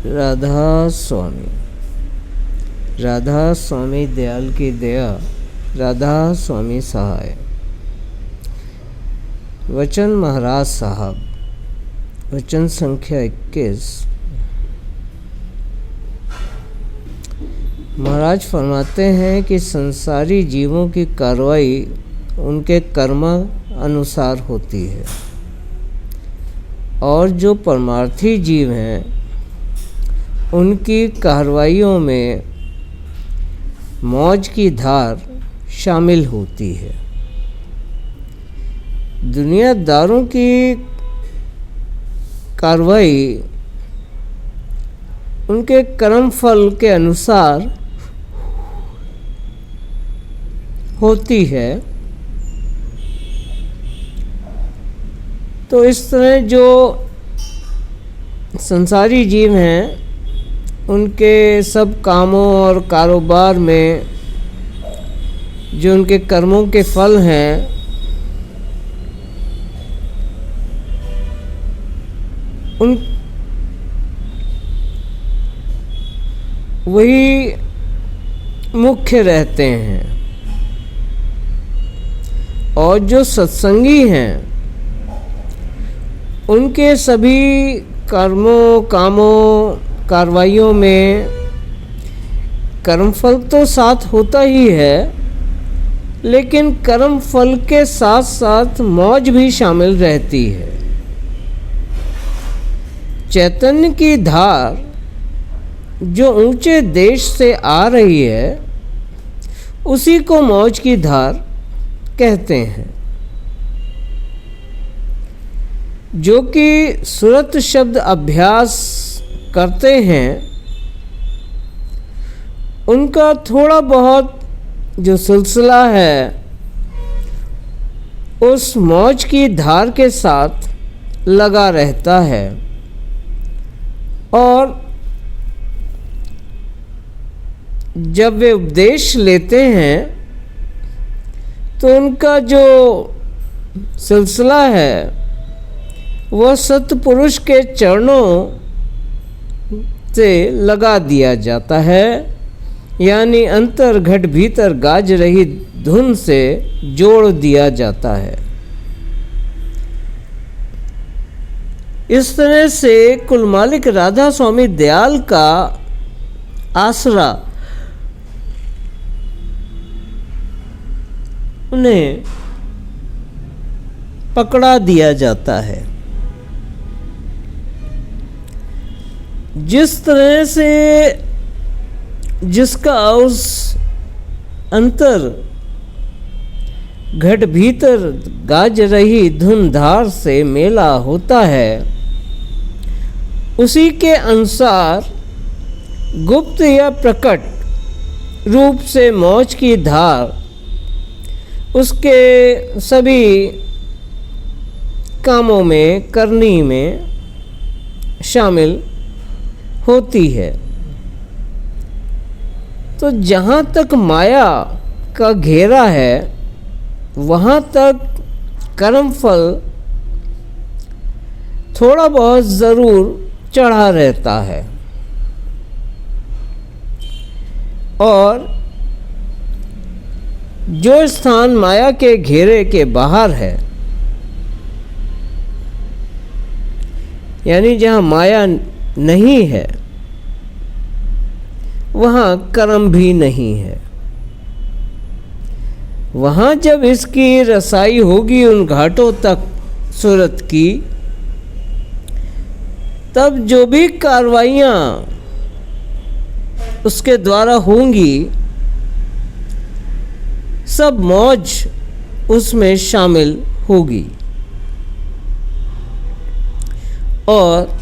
राधा स्वामी दयाल की दया, राधा स्वामी सहाय। वचन महाराज साहब, वचन संख्या 21। महाराज फरमाते हैं कि संसारी जीवों की कार्रवाई उनके कर्म अनुसार होती है और जो परमार्थी जीव हैं उनकी कार्रवाइयों में मौज की धार शामिल होती है। दुनियादारों की कार्रवाई उनके कर्म फल के अनुसार होती है। तो इस तरह जो संसारी जीव हैं उनके सब कामों और कारोबार में जो उनके कर्मों के फल हैं उन वही मुख्य रहते हैं और जो सत्संगी हैं उनके सभी कर्मों कामों कार्रवाइयों में कर्मफल तो साथ होता ही है, लेकिन कर्म फल के साथ साथ मौज भी शामिल रहती है। चैतन्य की धार जो ऊंचे देश से आ रही है उसी को मौज की धार कहते हैं। जो कि सुरत शब्द अभ्यास करते हैं उनका थोड़ा बहुत जो सिलसिला है उस मौज की धार के साथ लगा रहता है और जब वे उपदेश लेते हैं तो उनका जो सिलसिला है वह सत्पुरुष के चरणों से लगा दिया जाता है, यानी अंतर घट भीतर गाज रही धुन से जोड़ दिया जाता है। इस तरह से कुल मालिक राधा स्वामी दयाल का आसरा उन्हें पकड़ा दिया जाता है। जिस तरह से जिसका उस अंतर घट भीतर गाज रही धुन धार से मेला होता है, उसी के अनुसार गुप्त या प्रकट रूप से मौज की धार उसके सभी कामों में करनी में शामिल होती है। तो जहाँ तक माया का घेरा है वहाँ तक कर्म फल थोड़ा बहुत ज़रूर चढ़ा रहता है और जो स्थान माया के घेरे के बाहर है, यानी जहाँ माया नहीं है वहाँ कर्म भी नहीं है। वहाँ जब इसकी रसाई होगी उन घाटों तक सूरत की, तब जो भी कार्रवाइयाँ उसके द्वारा होंगी सब मौज उसमें शामिल होगी और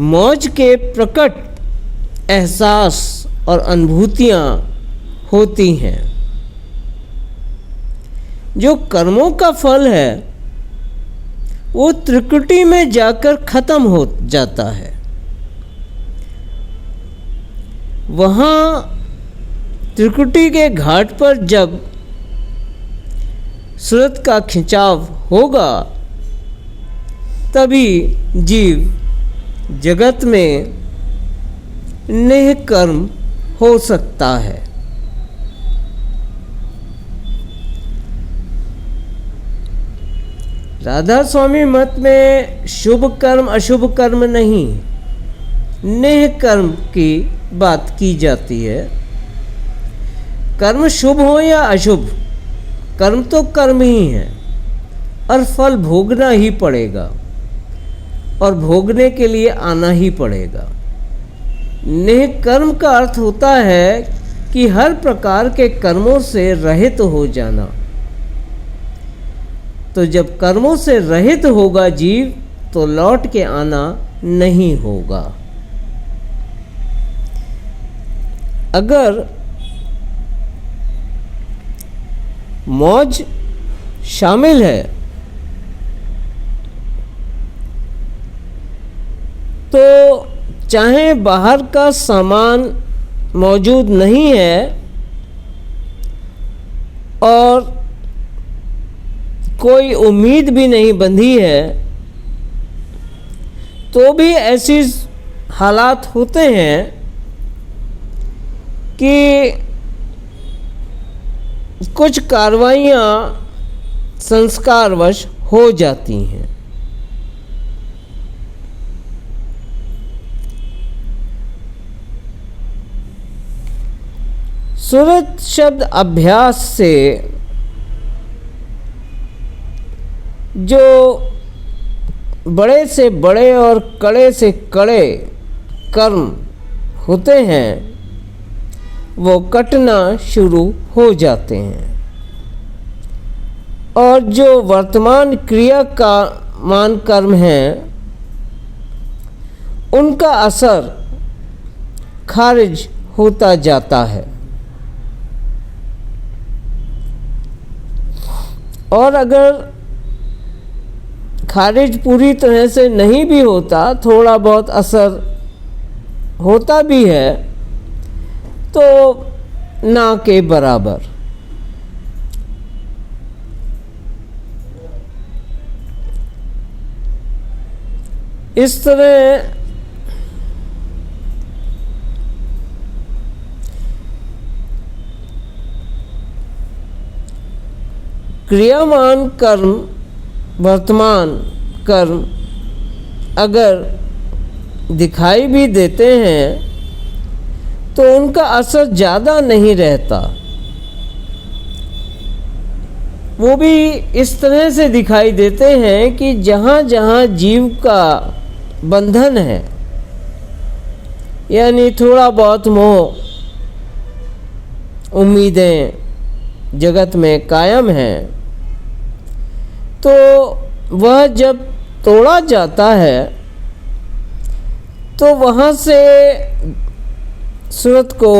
मौज के प्रकट एहसास और अनुभूतियाँ होती हैं। जो कर्मों का फल है वो त्रिकुटी में जाकर खत्म हो जाता है। वहाँ त्रिकुटी के घाट पर जब सूरत का खिंचाव होगा तभी जीव जगत में नेह कर्म हो सकता है। राधा स्वामी मत में शुभ कर्म अशुभ कर्म नहीं, नेह कर्म की बात की जाती है। कर्म शुभ हो या अशुभ, कर्म तो कर्म ही है और फल भोगना ही पड़ेगा और भोगने के लिए आना ही पड़ेगा। नेह कर्म का अर्थ होता है कि हर प्रकार के कर्मों से रहित हो जाना। तो जब कर्मों से रहित होगा जीव तो लौट के आना नहीं होगा। अगर मौज शामिल है तो चाहे बाहर का सामान मौजूद नहीं है और कोई उम्मीद भी नहीं बंधी है, तो भी ऐसी हालात होते हैं कि कुछ कार्रवाइयाँ संस्कारवश हो जाती हैं। सुरत शब्द अभ्यास से जो बड़े से बड़े और कड़े से कड़े कर्म होते हैं वो कटना शुरू हो जाते हैं और जो वर्तमान क्रिया का मान कर्म हैं उनका असर खारिज होता जाता है। और अगर खारिज पूरी तरह से नहीं भी होता, थोड़ा बहुत असर होता भी है तो ना के बराबर। इस तरह क्रियामान कर्म वर्तमान कर्म अगर दिखाई भी देते हैं तो उनका असर ज़्यादा नहीं रहता। वो भी इस तरह से दिखाई देते हैं कि जहाँ जहाँ जीव का बंधन है, यानी थोड़ा बहुत मोह उम्मीदें जगत में कायम हैं, तो वह जब तोड़ा जाता है तो वहाँ से सूरत को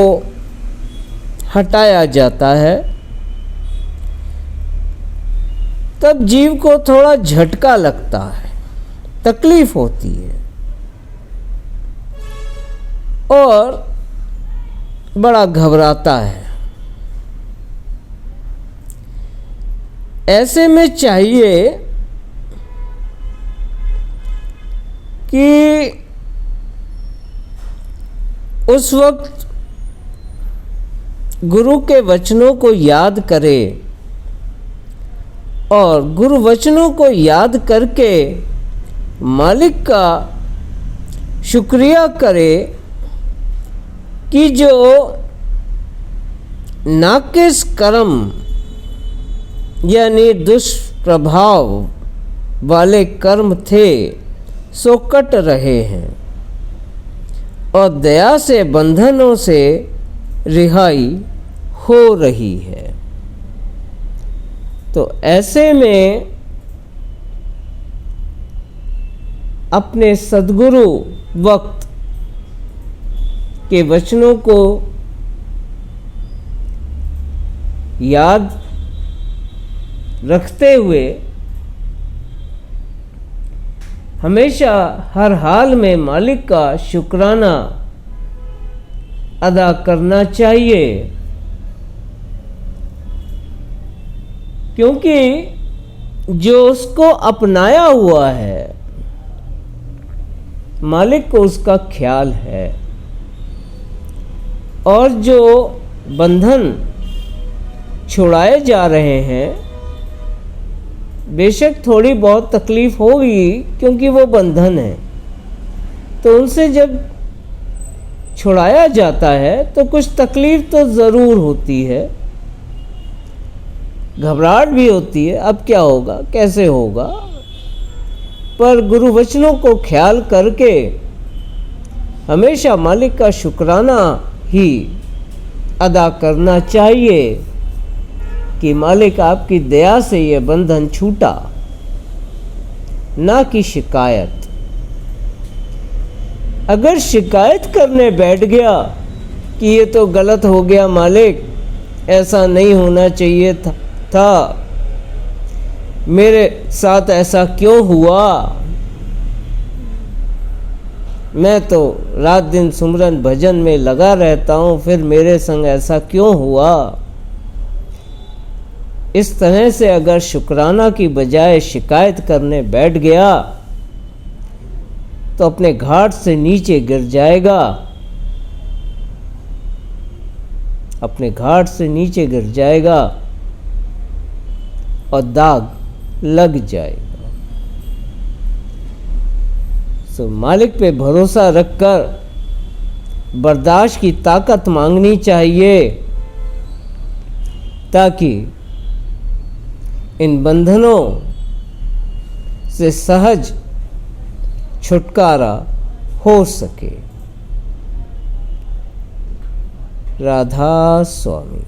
हटाया जाता है। तब जीव को थोड़ा झटका लगता है, तकलीफ होती है और बड़ा घबराता है। ऐसे में चाहिए कि उस वक्त गुरु के वचनों को याद करे और गुरु वचनों को याद करके मालिक का शुक्रिया करे कि जो नाकिस कर्म यानी दुष्प्रभाव वाले कर्म थे सो कट रहे हैं और दया से बंधनों से रिहाई हो रही है। तो ऐसे में अपने सद्गुरु वक्त के वचनों को याद रखते हुए हमेशा हर हाल में मालिक का शुक्राना अदा करना चाहिए, क्योंकि जो उसको अपनाया हुआ है मालिक को उसका ख्याल है। और जो बंधन छुड़ाए जा रहे हैं, बेशक थोड़ी बहुत तकलीफ होगी क्योंकि वो बंधन है, तो उनसे जब छुड़ाया जाता है तो कुछ तकलीफ तो ज़रूर होती है, घबराहट भी होती है, अब क्या होगा, कैसे होगा। पर गुरु वचनों को ख्याल करके हमेशा मालिक का शुक्राना ही अदा करना चाहिए कि मालिक आपकी दया से ये बंधन छूटा, ना कि शिकायत। अगर शिकायत करने बैठ गया कि ये तो गलत हो गया मालिक, ऐसा नहीं होना चाहिए था, मेरे साथ ऐसा क्यों हुआ, मैं तो रात दिन सुमरन भजन में लगा रहता हूँ, फिर मेरे संग ऐसा क्यों हुआ। इस तरह से अगर शुक्राना की बजाय शिकायत करने बैठ गया तो अपने घाट से नीचे गिर जाएगा, अपने घाट से नीचे गिर जाएगा और दाग लग जाएगा। सो मालिक पे भरोसा रखकर बर्दाश्त की ताकत मांगनी चाहिए ताकि इन बंधनों से सहज छुटकारा हो सके। राधा स्वामी।